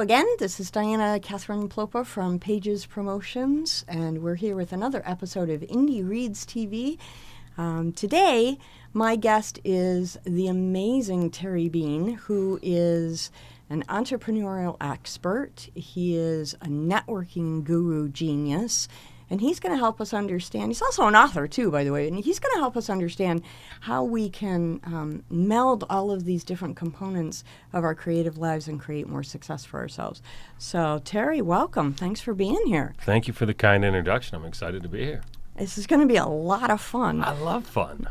again. This is Diana Catherine Plopa from Pages Promotions, and we're here with another episode of Indie Reads TV. Today, my guest is the amazing Terry Bean, who is an entrepreneurial expert. He is a networking guru genius, and he's going to help us understand. He's also an author, too, by the way, and he's going to help us understand how we can meld all of these different components of our creative lives and create more success for ourselves. So, Terry, welcome. Thanks for being here. Thank you for the kind introduction. I'm excited to be here. This is going to be a lot of fun. I love fun.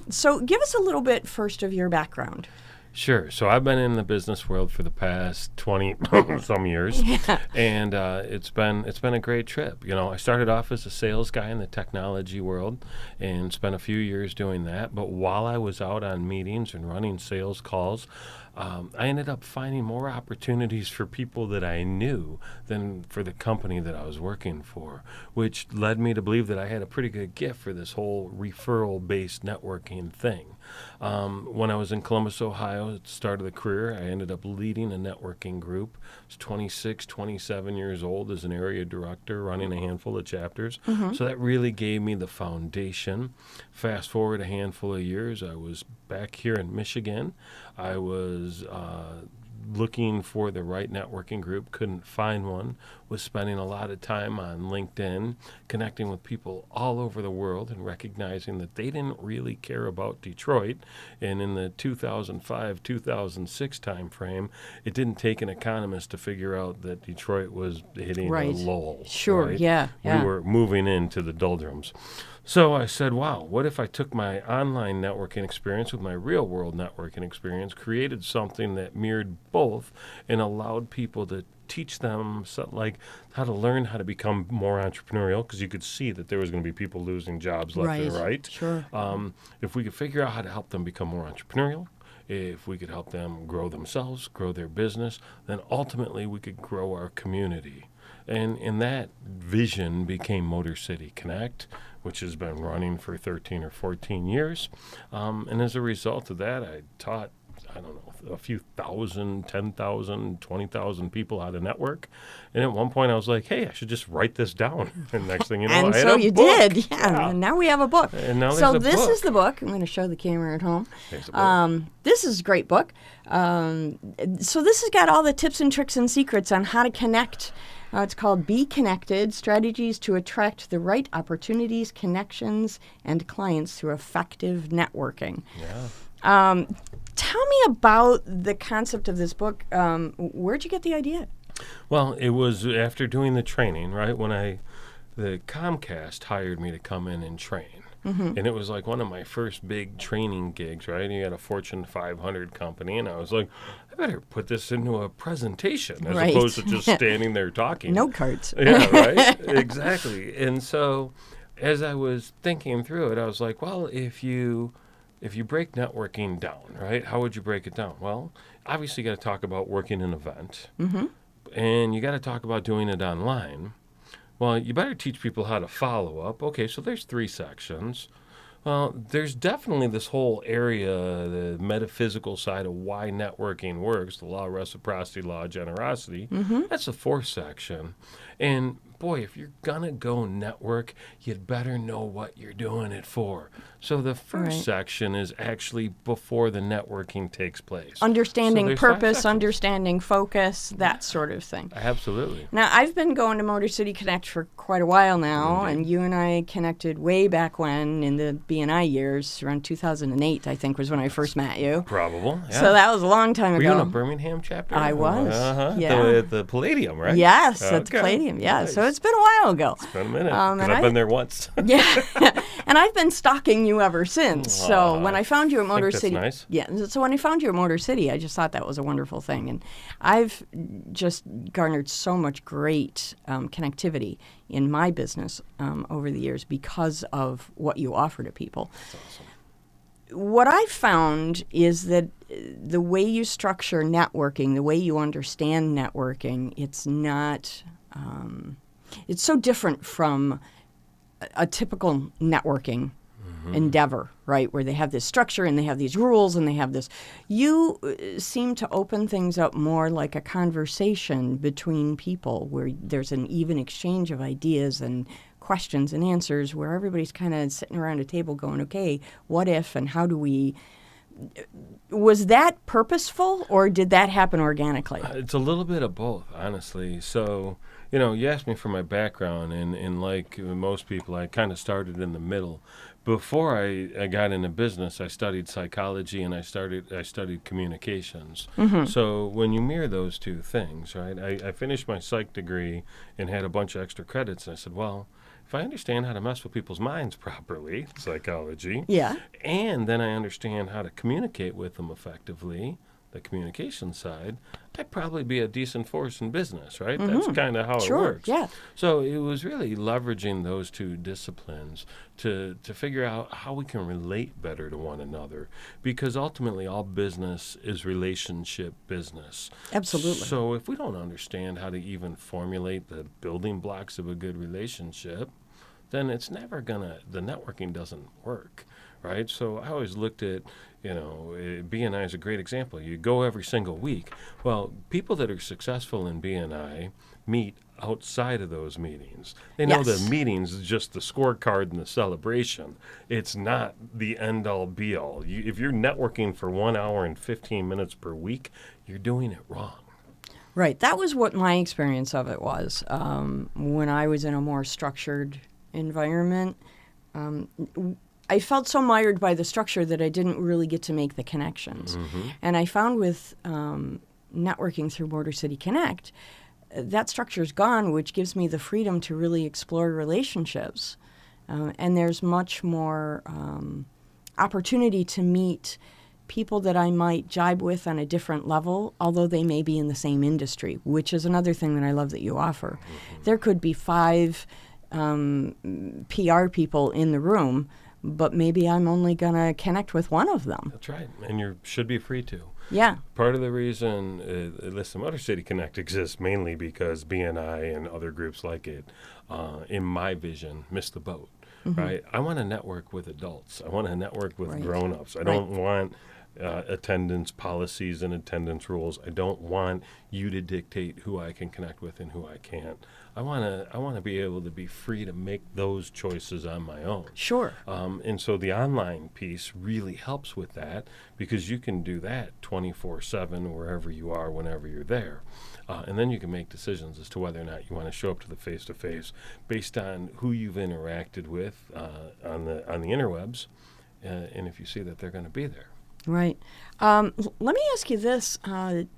So give us a little bit first of your background. Sure. So I've been in the business world for the past 20 some years, and it's been a great trip. You know, I started off as a sales guy in the technology world and spent a few years doing that. But while I was out on meetings and running sales calls, I ended up finding more opportunities for people that I knew than for the company that I was working for, which led me to believe that I had a pretty good gift for this whole referral-based networking thing. When I was in Columbus, Ohio, at the start of the career, I ended up leading a networking group. I was 26, 27 years old as an area director running a handful of chapters. So that really gave me the foundation. Fast forward a handful of years, I was back here in Michigan. I was looking for the right networking group, couldn't find one, was spending a lot of time on LinkedIn, connecting with people all over the world and recognizing that they didn't really care about Detroit. And in the 2005-2006 timeframe, it didn't take an economist to figure out that Detroit was hitting a lull. Sure, right? yeah. We were moving into the doldrums. So I said, wow, what if I took my online networking experience with my real-world networking experience, created something that mirrored both, and allowed people to teach them like how to learn how to become more entrepreneurial, because you could see that there was going to be people losing jobs left and right. Sure. If we could figure out how to help them become more entrepreneurial, if we could help them grow themselves, grow their business, then ultimately we could grow our community. And that vision became Motor City Connect, which has been running for 13 or 14 years. And as a result of that, I taught, I don't know, a few thousand, 10,000, 20,000 people how to network. And at one point I was like, hey, I should just write this down. And next thing you know, And I had so a you book. did, yeah. And now we have a book. And now so there's a this book. is the book. I'm going to show the camera at home. There's a book. This is a great book. So this has got all the tips and tricks and secrets on how to connect. It's called Be Connected, Strategies to Attract the Right Opportunities, Connections, and Clients Through Effective Networking. Yeah. Tell me about the concept of this book. Where'd you get the idea? Well, it was after doing the training, right, when the Comcast hired me to come in and train. And it was like one of my first big training gigs, right? You had a Fortune 500 company, and I was like, I better put this into a presentation as opposed to just standing there talking. Note cards. Yeah, right? Exactly. And so as I was thinking through it, I was like, well, if you break networking down, right, how would you break it down? Well, obviously you got to talk about working an event, and you got to talk about doing it online. Well, you better teach people how to follow up. Okay, so there's 3 sections. Well, there's definitely this whole area, the metaphysical side of why networking works, the law of reciprocity, law of generosity. That's the 4th section. And boy, if you're going to go network, you'd better know what you're doing it for. So the first section is actually before the networking takes place. Understanding So purpose, understanding focus, that sort of thing. Absolutely. Now, I've been going to Motor City Connect for quite a while now, and you and I connected way back when in the BNI years, around 2008, I think, was when I first met you. Probable, yeah. So that was a long time Were ago. you in a Birmingham chapter? I was, yeah. At the Palladium, right? Yes, at the Palladium, yeah. Nice. So it's been a while ago. It's been a minute, because I've been there once. Yeah, and I've been stalking you ever since. So when I found you at Motor City, nice. yeah. So when I found you at Motor City, I just thought that was a wonderful thing, and I've just garnered so much great connectivity in my business over the years because of what you offer to people. That's awesome. What I've found is that the way you structure networking, the way you understand networking, it's not. It's so different from a typical networking endeavor, right? Where they have this structure and they have these rules and they have this. You seem to open things up more like a conversation between people where there's an even exchange of ideas and questions and answers, where everybody's kind of sitting around a table going, okay, what if and how do we. Was that purposeful, or did that happen organically? It's a little bit of both, honestly. So, you asked me for my background, and like most people, I kind of started in the middle. Before I got into business, I studied psychology and I studied communications. So when you mirror those two things, right? I finished my psych degree and had a bunch of extra credits, and I said, well, if I understand how to mess with people's minds properly, psychology, Yeah. and then I understand how to communicate with them effectively, the communication side, I'd probably be a decent force in business, right? That's kind of how it Sure, works. yeah. So it was really leveraging those two disciplines to figure out how we can relate better to one another, because ultimately all business is relationship business. Absolutely. So if we don't understand how to even formulate the building blocks of a good relationship, then it's never the networking doesn't work, right? So I always looked at, BNI is a great example. You go every single week. Well, people that are successful in BNI meet outside of those meetings. They know Yes. the meetings is just the scorecard and the celebration. It's not the end-all, be-all. If you're networking for 1 hour and 15 minutes per week, you're doing it wrong. Right. That was what my experience of it was. When I was in a more structured environment, I felt so mired by the structure that I didn't really get to make the connections. And I found with networking through Motor City Connect, that structure's gone, which gives me the freedom to really explore relationships. And there's much more opportunity to meet people that I might jibe with on a different level, although they may be in the same industry, which is another thing that I love that you offer. There could be 5 PR people in the room, but maybe I'm only going to connect with one of them. That's right, and you should be free to. Yeah. Part of the reason Motor City Connect exists mainly because BNI and other groups like it, in my vision, missed the boat. Right? I want to network with adults. I want to network with grown-ups. I don't want attendance policies and attendance rules. I don't want you to dictate who I can connect with and who I can't. I want to be able to be free to make those choices on my own. Sure. And so the online piece really helps with that, because you can do that 24/7 wherever you are, whenever you're there. And then you can make decisions as to whether or not you want to show up to the face-to-face based on who you've interacted with on the interwebs, and if you see that they're going to be there. Right. Let me ask you this, and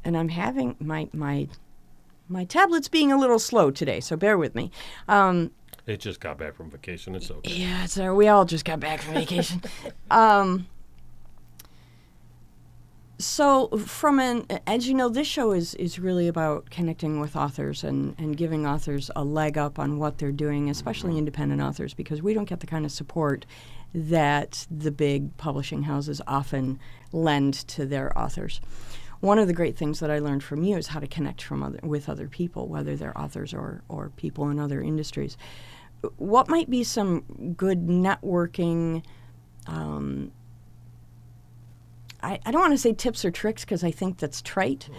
I'm having my tablet's being a little slow today, so bear with me. It just got back from vacation. It's okay. Yeah, so we all just got back from vacation. So as you know, this show is really about connecting with authors and giving authors a leg up on what they're doing, especially independent authors, because we don't get the kind of support that the big publishing houses often lend to their authors. One of the great things that I learned from you is how to connect with other people, whether they're authors or people in other industries. What might be some good networking I don't want to say tips or tricks, because I think that's trite,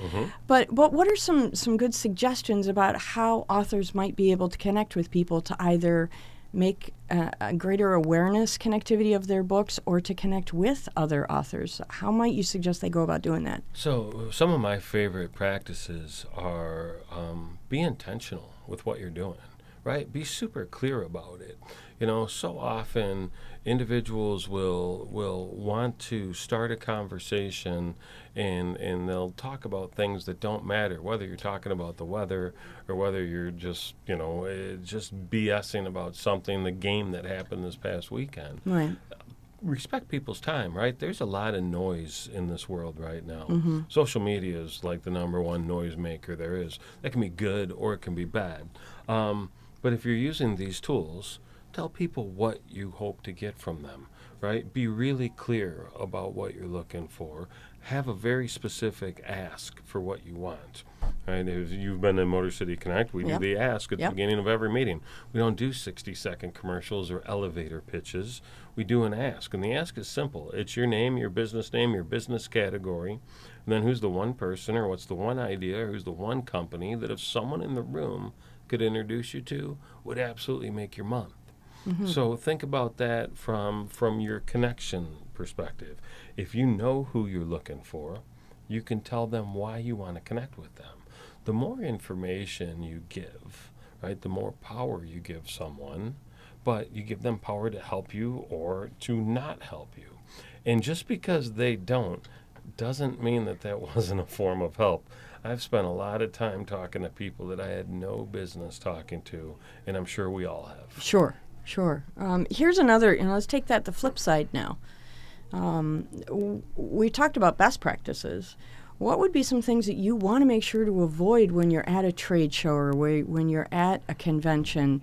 but what are some good suggestions about how authors might be able to connect with people to either make a greater awareness connectivity of their books or to connect with other authors? How might you suggest they go about doing that? So some of my favorite practices are be intentional with what you're doing, right? Be super clear about it. So often individuals will want to start a conversation and they'll talk about things that don't matter, whether you're talking about the weather or whether you're just BSing about something, the game that happened this past weekend. Right. Respect people's time, right? There's a lot of noise in this world right now. Social media is like the number one noise maker there is. That can be good or it can be bad. But if you're using these tools, tell people what you hope to get from them, right? Be really clear about what you're looking for. Have a very specific ask for what you want. Right? If you've been in Motor City Connect, we Yep. do the ask at Yep. the beginning of every meeting. We don't do 60-second commercials or elevator pitches. We do an ask, and the ask is simple. It's your name, your business category, and then who's the one person or what's the one idea or who's the one company that if someone in the room could introduce you to would absolutely make your month. So think about that from your connection perspective. If you know who you're looking for, you can tell them why you want to connect with them. The more information you give, right, the more power you give someone, but you give them power to help you or to not help you. And just because they don't doesn't mean that that wasn't a form of help. I've spent a lot of time talking to people that I had no business talking to, and I'm sure we all have. Sure. Here's another, let's take that the flip side now. We talked about best practices. What would be some things that you want to make sure to avoid when you're at a trade show or when you're at a convention?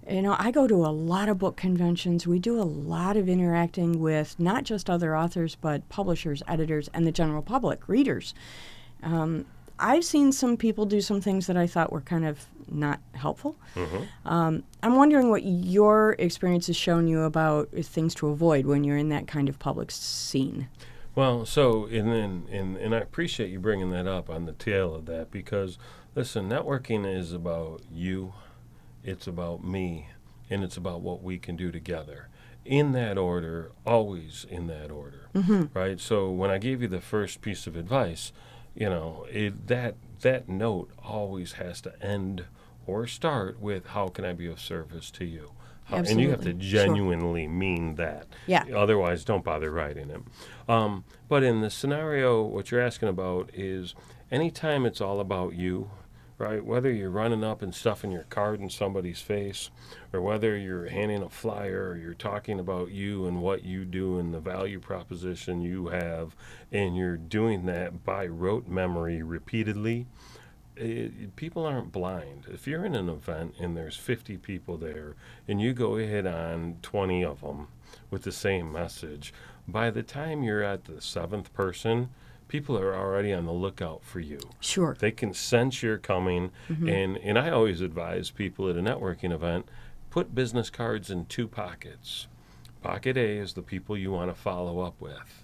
I go to a lot of book conventions. We do a lot of interacting with not just other authors, but publishers, editors, and the general public, readers. I've seen some people do some things that I thought were kind of not helpful. I'm wondering what your experience has shown you about things to avoid when you're in that kind of public scene. Well, so, and I appreciate you bringing that up on the tail of that because, listen, networking is about you, it's about me, and it's about what we can do together. In that order, always in that order, right? So when I gave you the first piece of advice, that note always has to end or start with how can I be of service to you? And you have to genuinely mean that. Yeah. Otherwise, don't bother writing it. But in the scenario, what you're asking about is anytime it's all about you, right? Whether you're running up and stuffing your card in somebody's face, or whether you're handing a flyer, or you're talking about you and what you do and the value proposition you have, and you're doing that by rote memory repeatedly, people aren't blind. If you're in an event and there's 50 people there and you go hit on 20 of them with the same message, by the time you're at the seventh person, people are already on the lookout for you. Sure. They can sense you're coming. And I always advise people at a networking event, put business cards in two pockets. Pocket A is the people you want to follow up with.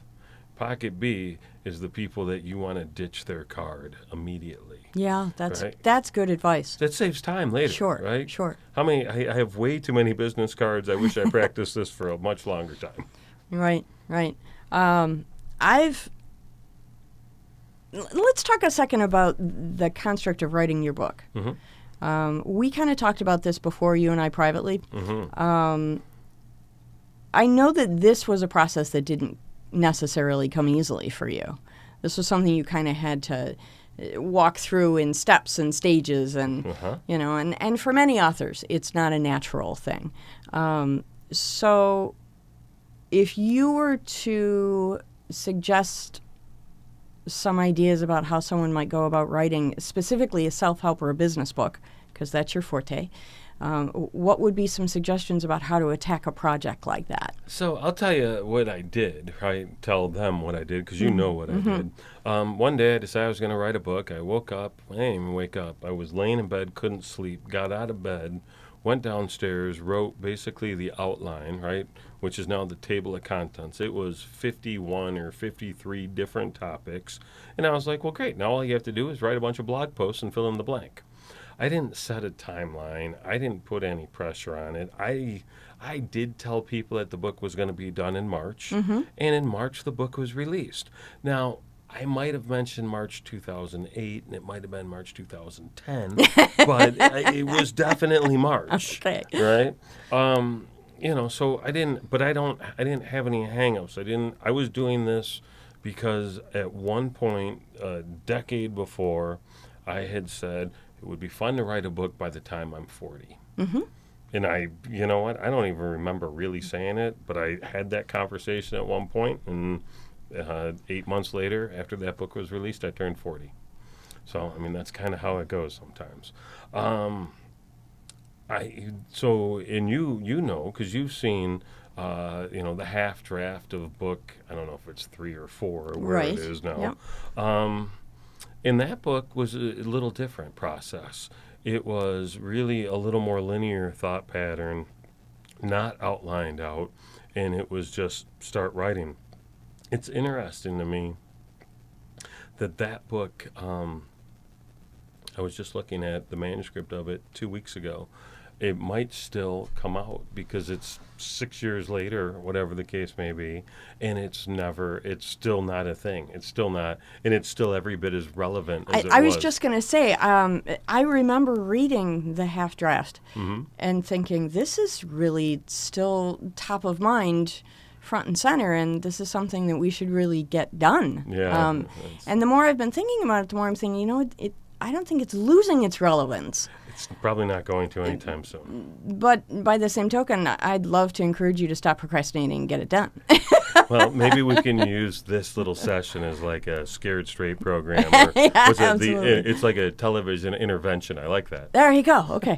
Pocket B is the people that you want to ditch their card immediately. Yeah, that's good advice. That saves time later. Sure, right? sure. How many? I have way too many business cards. I wish I practiced this for a much longer time. Right. Let's talk a second about the construct of writing your book. We kind of talked about this before, you and I privately. I know that this was a process that didn't necessarily come easily for you. This was something you kind of had to walk through in steps and stages, and and for many authors, it's not a natural thing. So, if you were to suggest some ideas about how someone might go about writing, specifically a self-help or a business book, because that's your forte, what would be some suggestions about how to attack a project like that? So I'll tell you what I did, right? Tell them what I did, because you know what I did. One day I decided I was going to write a book. I woke up. I didn't even wake up. I was laying in bed, couldn't sleep, got out of bed, went downstairs, wrote basically the outline, right, which is now the table of contents. It was 51 or 53 different topics. And I was like, well, great. Now all you have to do is write a bunch of blog posts and fill in the blank. I didn't set a timeline. I didn't put any pressure on it. I did tell people that the book was going to be done in March, and in March the book was released. Now, I might have mentioned March 2008, and it might have been March 2010, but it was definitely March, Okay. right? So I didn't have any hang-ups. I was doing this because at one point, a decade before, I had said, it would be fun to write a book by the time I'm 40. And you know what? I don't even remember really saying it, but I had that conversation at one point, and 8 months later, after that book was released, I turned 40. So, I mean, that's kind of how it goes sometimes. You know, because you've seen, the half draft of book, I don't know if it's 3 or 4 or where it is now. Yep. And that book was a little different process. It was really a little more linear thought pattern, not outlined out, and it was just start writing. It's interesting to me that book, I was just looking at the manuscript of it 2 weeks ago. It might still come out because it's 6 years later, whatever the case may be, and it's still not a thing. It's still not, and it's still every bit as relevant as it was. I was just going to say, I remember reading the half draft and thinking, this is really still top of mind, front and center, and this is something that we should really get done. Yeah. And the more I've been thinking about it, the more I'm thinking, I don't think it's losing its relevance. It's probably not going to anytime soon. But by the same token, I'd love to encourage you to stop procrastinating and get it done. Well, maybe we can use this little session as like a Scared Straight program. Or absolutely. It's like a television intervention. I like that. There you go. Okay.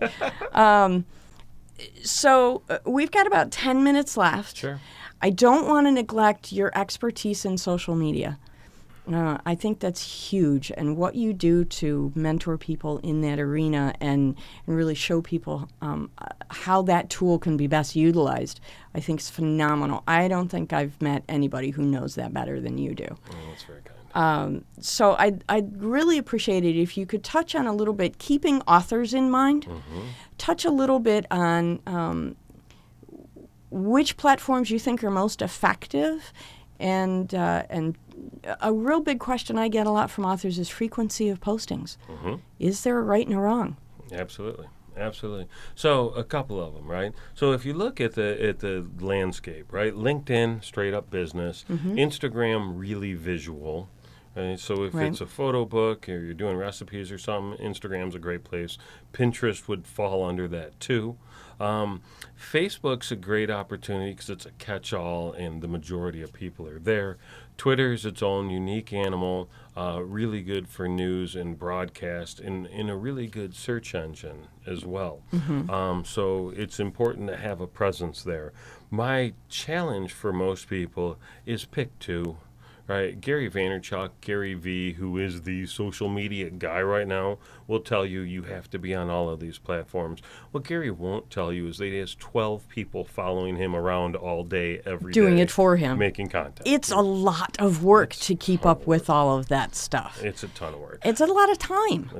So we've got about 10 minutes left. Sure. I don't want to neglect your expertise in social media. I think that's huge, and what you do to mentor people in that arena and really show people how that tool can be best utilized, I think is phenomenal. I don't think I've met anybody who knows that better than you do. Oh, that's very kind. So I'd really appreciate it if you could touch on a little bit, keeping authors in mind, touch a little bit on which platforms you think are most effective, and a real big question I get a lot from authors is frequency of postings. Is there a right and a wrong? Absolutely. So a couple of them, right? So if you look at the landscape, right? LinkedIn, straight up business. Instagram, really visual. Right? So if it's a photo book or you're doing recipes or something, Instagram's a great place. Pinterest would fall under that too. Facebook's a great opportunity because it's a catch-all and the majority of people are there. Twitter's its own unique animal, really good for news and broadcast, and a really good search engine as well. So it's important to have a presence there. My challenge for most people is pick two. Right, Gary Vaynerchuk, Gary V, who is the social media guy right now, will tell you have to be on all of these platforms. What Gary won't tell you is that he has 12 people following him around all day, every day. Doing it for him. Making content. It's a lot of work to keep up with all of that stuff. It's a ton of work. It's a lot of time.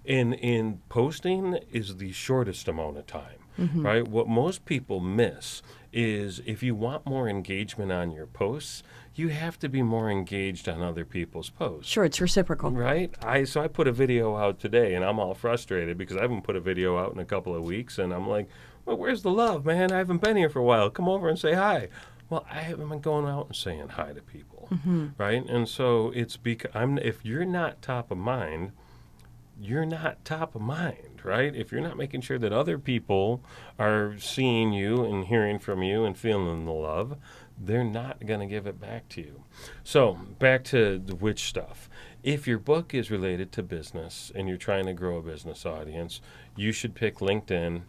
In posting is the shortest amount of time. Right? What most people miss is if you want more engagement on your posts, you have to be more engaged on other people's posts. Sure, it's reciprocal. Right? So I put a video out today, and I'm all frustrated because I haven't put a video out in a couple of weeks, and I'm like, well, where's the love, man? I haven't been here for a while. Come over and say hi. Well, I haven't been going out and saying hi to people, right? And so it's because if you're not top of mind, you're not top of mind, right? If you're not making sure that other people are seeing you and hearing from you and feeling the love, they're not going to give it back to you. So back to the which stuff. If your book is related to business and you're trying to grow a business audience, you should pick LinkedIn.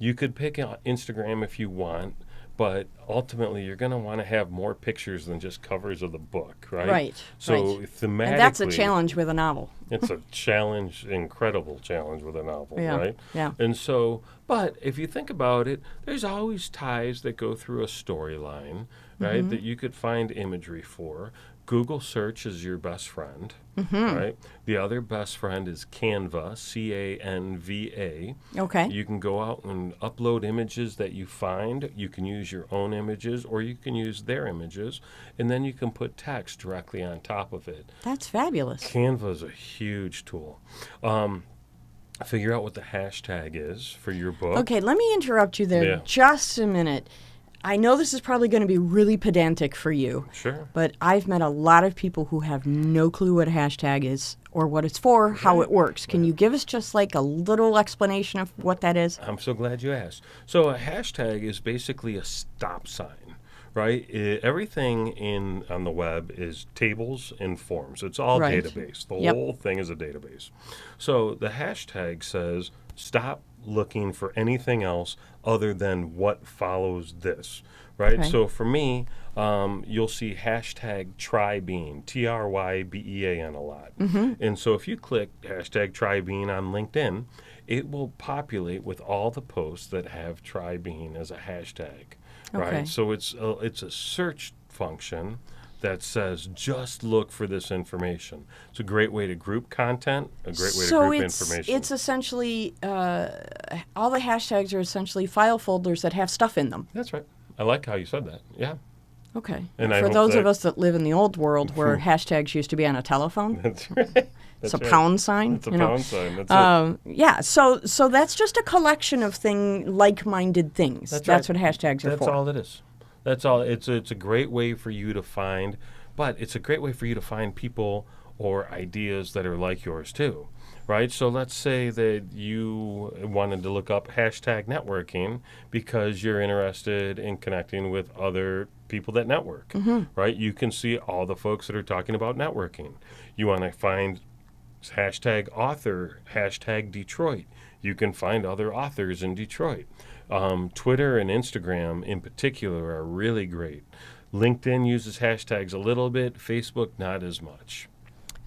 You could pick Instagram if you want, but ultimately you're going to want to have more pictures than just covers of the book, right? Right. So thematically, and that's a challenge with a novel. It's a challenge, incredible challenge with a novel, right? Yeah. And so, but if you think about it, there's always ties that go through a storyline, right, that you could find imagery for. Google search is your best friend, right? The other best friend is Canva, C-A-N-V-A. Okay. You can go out and upload images that you find. You can use your own images, or you can use their images, and then you can put text directly on top of it. That's fabulous. Canva is a huge tool. Figure out what the hashtag is for your book. Okay, let me interrupt you there just a minute. I know this is probably going to be really pedantic for you. Sure. But I've met a lot of people who have no clue what a hashtag is or what it's for, how it works. Can you give us just like a little explanation of what that is? I'm so glad you asked. So a hashtag is basically a stop sign, right? Everything on the web is tables and forms. It's all database. The whole thing is a database. So the hashtag says stop looking for anything else other than what follows this, right? Okay. So for me, you'll see hashtag TryBean, TRYBEAN a lot. And so if you click hashtag TryBean on LinkedIn, it will populate with all the posts that have TryBean as a hashtag, Okay. right? So it's a search function that says just look for this information. It's a great way to group content, a great way to group information. It's essentially all the hashtags are essentially file folders that have stuff in them. That's right. I like how you said that. Yeah. Okay. And I For hope those of that- us that live in the old world where hashtags used to be on a telephone, That's right. it's That's a right. pound sign. It's a you know. pound sign. That's it. Yeah, so that's just a collection of like-minded things. That's That's right. what hashtags are That's for. all it is. That's all. It's a great way for you to find, but it's a great way for you to find people or ideas that are like yours too, right? So let's say that you wanted to look up hashtag networking because you're interested in connecting with other people that network, right? You can see all the folks that are talking about networking. You want to find hashtag author, hashtag Detroit. You can find other authors in Detroit. Twitter and Instagram in particular are really great. LinkedIn uses hashtags a little bit, Facebook not as much.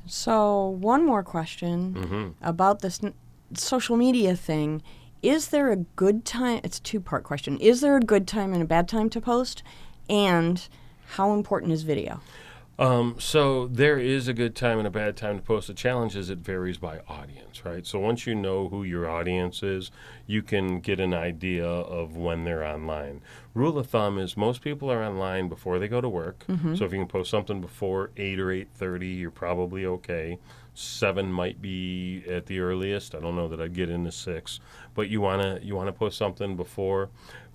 So one more question about this social media thing. Is there a good time? It's a two-part question. Is there a good time and a bad time to post? And how important is video? So there is a good time and a bad time to post. The challenge is it varies by audience, right? So once you know who your audience is, you can get an idea of when they're online. Rule of thumb is most people are online before they go to work. So if you can post something before 8 or 8:30, you're probably okay. 7 might be at the earliest. I don't know that I'd get into 6, but you wanna post something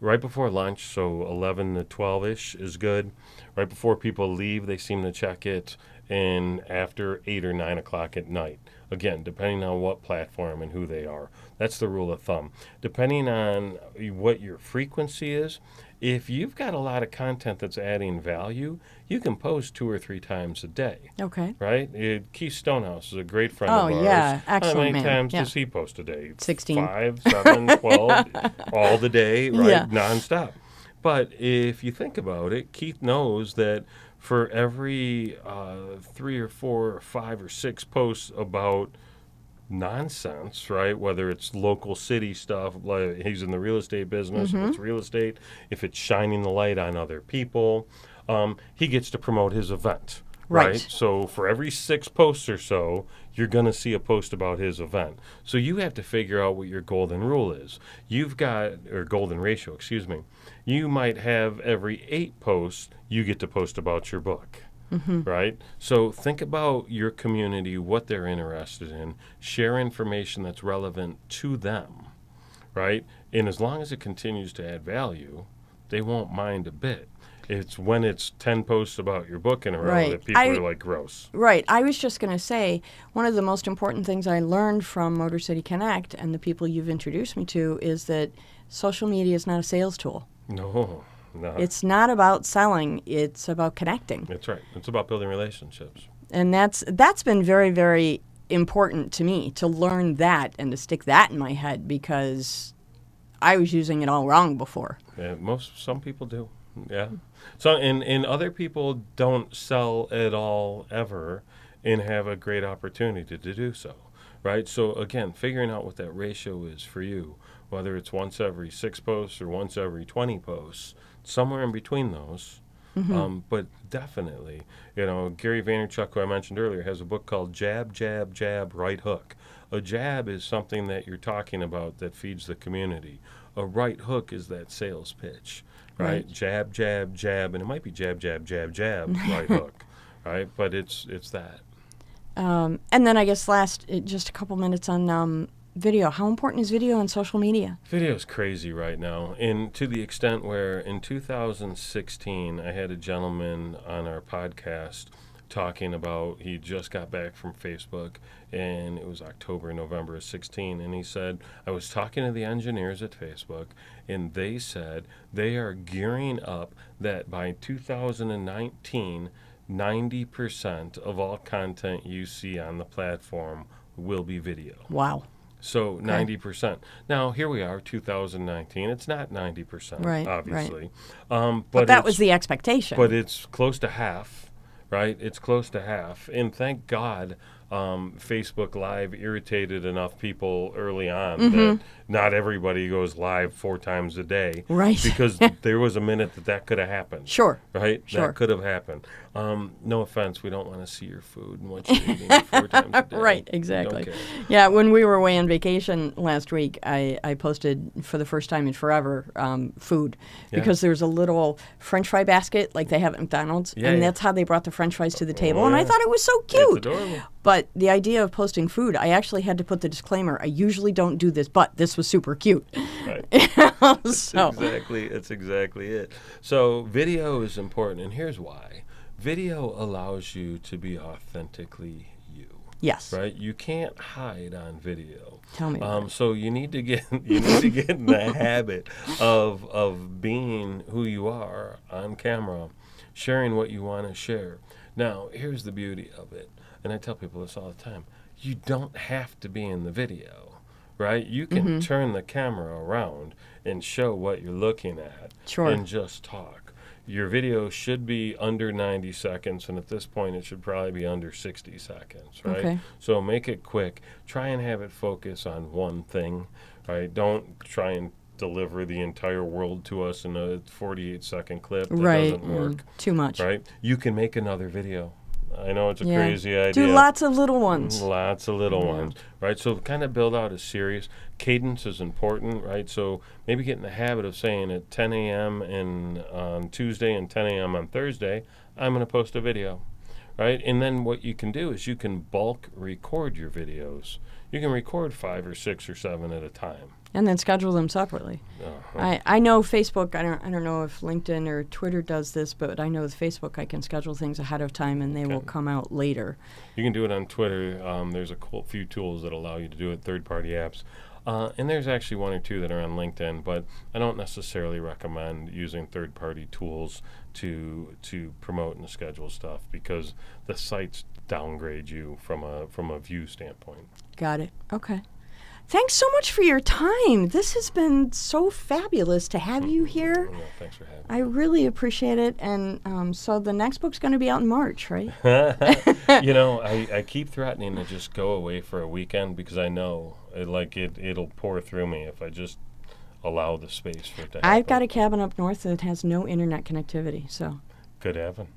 right before lunch. So 11 to 12ish is good. Right before people leave, they seem to check it, and after 8 or 9 o'clock at night. Again, depending on what platform and who they are. That's the rule of thumb. Depending on what your frequency is, if you've got a lot of content that's adding value, you can post 2 or 3 times a day. Okay. Right? Keith Stonehouse is a great friend Oh, of ours. yeah. Excellent How many man. times Yeah. does he post a day? 16. 5, 7, 12, all the day, right? Yeah. Nonstop. But if you think about it, Keith knows that for every 3 or 4 or 5 or 6 posts about nonsense, right? Whether it's local city stuff, like he's in the real estate business, if it's real estate, if it's shining the light on other people, he gets to promote his event. Right. So for every 6 posts or so, you're going to see a post about his event. So you have to figure out what your golden rule is. Or golden ratio, excuse me. You might have every 8 posts, you get to post about your book. Right? So think about your community, what they're interested in, share information that's relevant to them, right? And as long as it continues to add value, they won't mind a bit. It's when it's 10 posts about your book in a row Right. that people are like, gross. Right. I was just going to say, one of the most important things I learned from Motor City Connect and the people you've introduced me to is that social media is not a sales tool. No. It's not about selling. It's about connecting. That's right. It's about building relationships. And that's been very, very important to me to learn that and to stick that in my head because I was using it all wrong before. Yeah, some people do. Yeah. So and other people don't sell at all ever and have a great opportunity to do so. Right? So again, figuring out what that ratio is for you, whether it's once every 6 posts or once every 20 posts, somewhere in between those. But definitely, Gary Vaynerchuk, who I mentioned earlier, has a book called Jab, Jab, Jab, Right Hook. A jab is something that you're talking about that feeds the community. A right hook is that sales pitch, right? Jab, jab, jab, and it might be jab, jab, jab, jab, right hook, right? But it's that. And then I guess just a couple minutes on video. How important is video on social media? Video's crazy right now, and to the extent where in 2016 I had a gentleman on our podcast talking about he just got back from Facebook, and it was October, November of 16, and he said, I was talking to the engineers at Facebook, and they said they are gearing up that by 2019, 90% of all content you see on the platform will be video. Wow. So 90%. Now, here we are, 2019. It's not 90%, Right, obviously. But that was the expectation. But it's close to half, right? It's close to half. And thank God Facebook Live irritated enough people early on that not everybody goes live 4 times a day. Right. Because there was a minute that could have happened. Sure. Right? Sure. That could have happened. No offense, we don't want to see your food and what you're eating 4 times a day. Right, exactly. Okay. Yeah, when we were away on vacation last week, I posted for the first time in forever food because there's a little French fry basket like they have at McDonald's, and that's how they brought the French fries to the table, and I thought it was so cute. It's adorable. But the idea of posting food, I actually had to put the disclaimer, I usually don't do this, but this was super cute. Right. So. That's exactly it. So video is important, and here's why. Video allows you to be authentically you. Yes. Right? You can't hide on video. Tell me about it. So you need to get in the habit of being who you are on camera, sharing what you want to share. Now, here's the beauty of it, and I tell people this all the time. You don't have to be in the video, right? You can turn the camera around and show what you're looking at and just talk. Your video should be under 90 seconds, and at this point it should probably be under 60 seconds, right? Okay. So make it quick. Try and have it focus on one thing, right? Don't try and deliver the entire world to us in a 48-second clip. That doesn't work. Too much. Right? You can make another video. I know it's a crazy idea. Do lots of little ones. Lots of little ones, right? So kind of build out a series. Cadence is important, right? So maybe get in the habit of saying at 10 a.m. on Tuesday and 10 a.m. on Thursday, I'm going to post a video, right? And then what you can do is you can bulk record your videos. You can record 5 or 6 or 7 at a time. And then schedule them separately. I know Facebook, I don't know if LinkedIn or Twitter does this, but I know with Facebook I can schedule things ahead of time and they will come out later. You can do it on Twitter. There's a few tools that allow you to do it, third-party apps. And there's actually 1 or 2 that are on LinkedIn, but I don't necessarily recommend using third-party tools to promote and schedule stuff because the sites downgrade you from a view standpoint. Got it. Okay. Thanks so much for your time. This has been so fabulous to have you here. Well, thanks for having me. I really appreciate it. And so the next book's going to be out in March, right? I keep threatening to just go away for a weekend because I know it'll pour through me if I just allow the space for it to happen. I've got a cabin up north that has no internet connectivity, so. Could happen.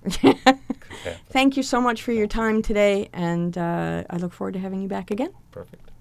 Thank you so much for your time today, and I look forward to having you back again. Perfect.